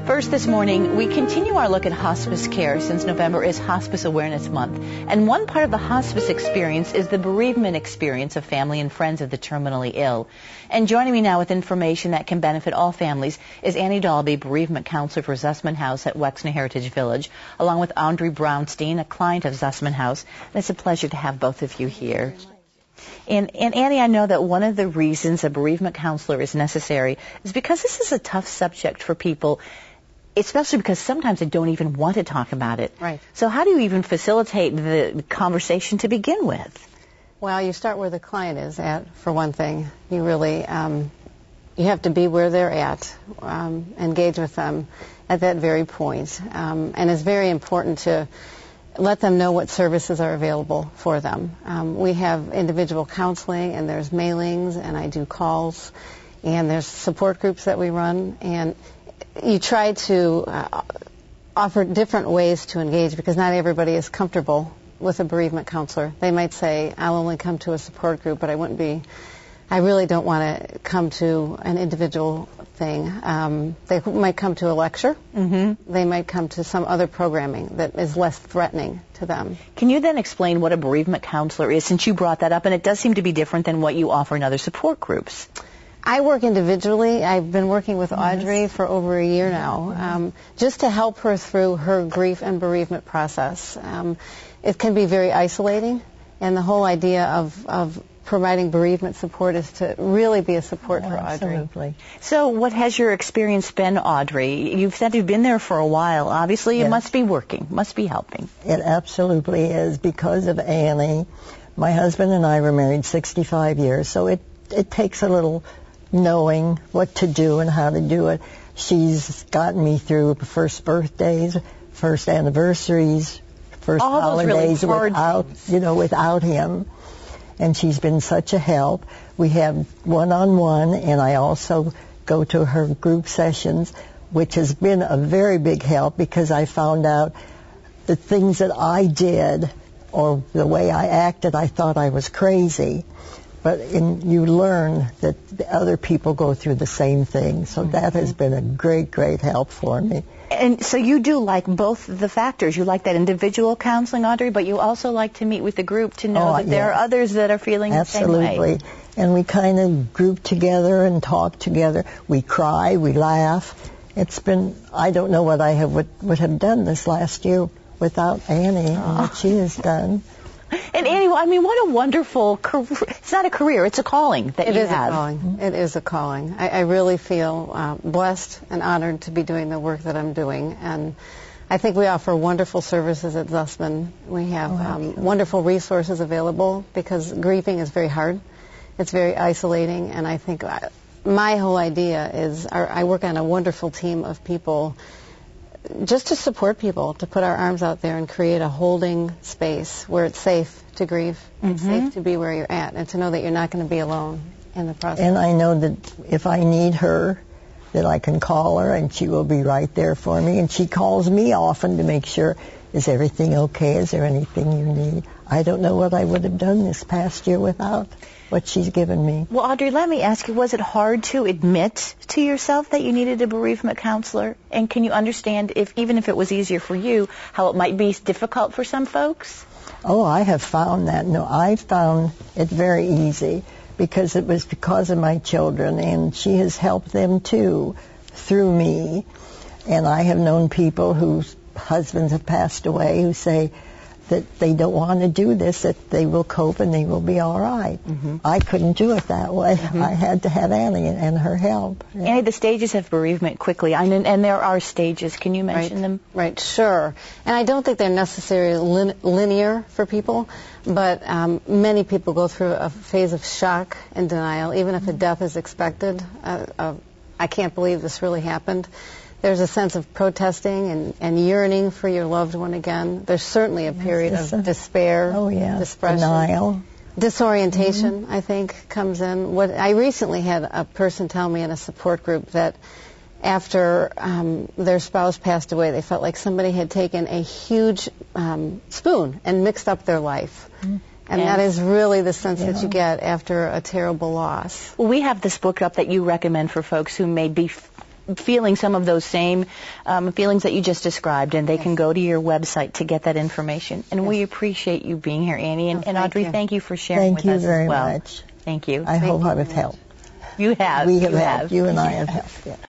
First this morning, we continue our look at hospice care since November is Hospice Awareness Month. And one part of the hospice experience is the bereavement experience of family and friends of the terminally ill. And joining me now with information that can benefit all families is Annie Dalby, bereavement counselor for Zusman House at Wexner Heritage Village, along with Audrey Brownstein, a client of Zusman House. And it's a pleasure to have both of you here. And Annie, I know that one of the reasons a bereavement counselor is necessary is because this is a tough subject for people, especially because sometimes they don't even want to talk about it. Right. So how do you even facilitate the conversation to begin with? Well, you start where the client is at, for one thing. You really, you have to be where they're at, engage with them at that very point. And it's very important to let them know what services are available for them. We have individual counseling, and there's mailings, and I do calls, and there's support groups that we run, and you try to offer different ways to engage because not everybody is comfortable with a bereavement counselor. They might say, I'll only come to a support group, but I really don't want to come to an individual thing. They might come to a lecture. Mm-hmm. They might come to some other programming that is less threatening to them. Can you then explain what a bereavement counselor is, since you brought that up, and it does seem to be different than what you offer in other support groups? I work individually. I've been working with Audrey for over a year now, just to help her through her grief and bereavement process. It can be very isolating, and the whole idea of providing bereavement support is to really be a support for Audrey. Absolutely. So what has your experience been, Audrey? You've said you've been there for a while. Obviously, it must be working, must be helping. It absolutely is. Because of Annie, my husband and I were married 65 years, so it takes a little knowing what to do and how to do it. She's gotten me through first birthdays, first anniversaries, first all holidays really hard without him. And she's been such a help. We have one-on-one, and I also go to her group sessions, which has been a very big help because I found out the things that I did or the way I acted, I thought I was crazy. But you learn that other people go through the same thing. So that has been a great, great help for me. And so you do like both the factors. You like that individual counseling, Audrey, but you also like to meet with the group to know that there are others that are feeling the same way. Absolutely. And we kind of group together and talk together. We cry, we laugh. It's been, I don't know what I would have done this last year without Annie and what she has done. And Annie, I mean, what a wonderful career. It's not a career, it's a calling that you have. It is a calling. It is a calling. I really feel blessed and honored to be doing the work that I'm doing. And I think we offer wonderful services at Zusman. We have wonderful resources available because grieving is very hard. It's very isolating. And I think my whole idea is I work on a wonderful team of people just to support people, to put our arms out there and create a holding space where it's safe to grieve, it's safe to be where you're at, and to know that you're not going to be alone in the process. And I know that if I need her, that I can call her and she will be right there for me. And she calls me often to make sure, is everything okay? Is there anything you need? I don't know what I would have done this past year without what she's given me. Well, Audrey, let me ask you, was it hard to admit to yourself that you needed a bereavement counselor? And can you understand, even if it was easier for you, how it might be difficult for some folks? Oh, I have found that. No, I found it very easy because it was because of my children, and she has helped them too through me. And I have known people whose husbands have passed away who say that they don't want to do this, that they will cope and they will be all right. I couldn't do it that way. I had to have Annie and her help. Annie, the stages of bereavement quickly, and there are stages. Can you mention them? Right, sure. And I don't think they're necessarily linear for people, but many people go through a phase of shock and denial, even if a death is expected. I can't believe this really happened. There's a sense of protesting and yearning for your loved one again. There's certainly a period of despair, depression, denial. Disorientation, I think, comes in. I recently had a person tell me in a support group that after their spouse passed away, they felt like somebody had taken a huge spoon and mixed up their life. And that is really the sense that you get after a terrible loss. Well, we have this book up that you recommend for folks who may be feeling some of those same feelings that you just described, and they can go to your website to get that information. And we appreciate you being here, Annie. And Audrey, thank you for sharing with us as well. Thank you very much. Thank you. I hope I've helped. You have. We have helped. You and I have helped. Yeah.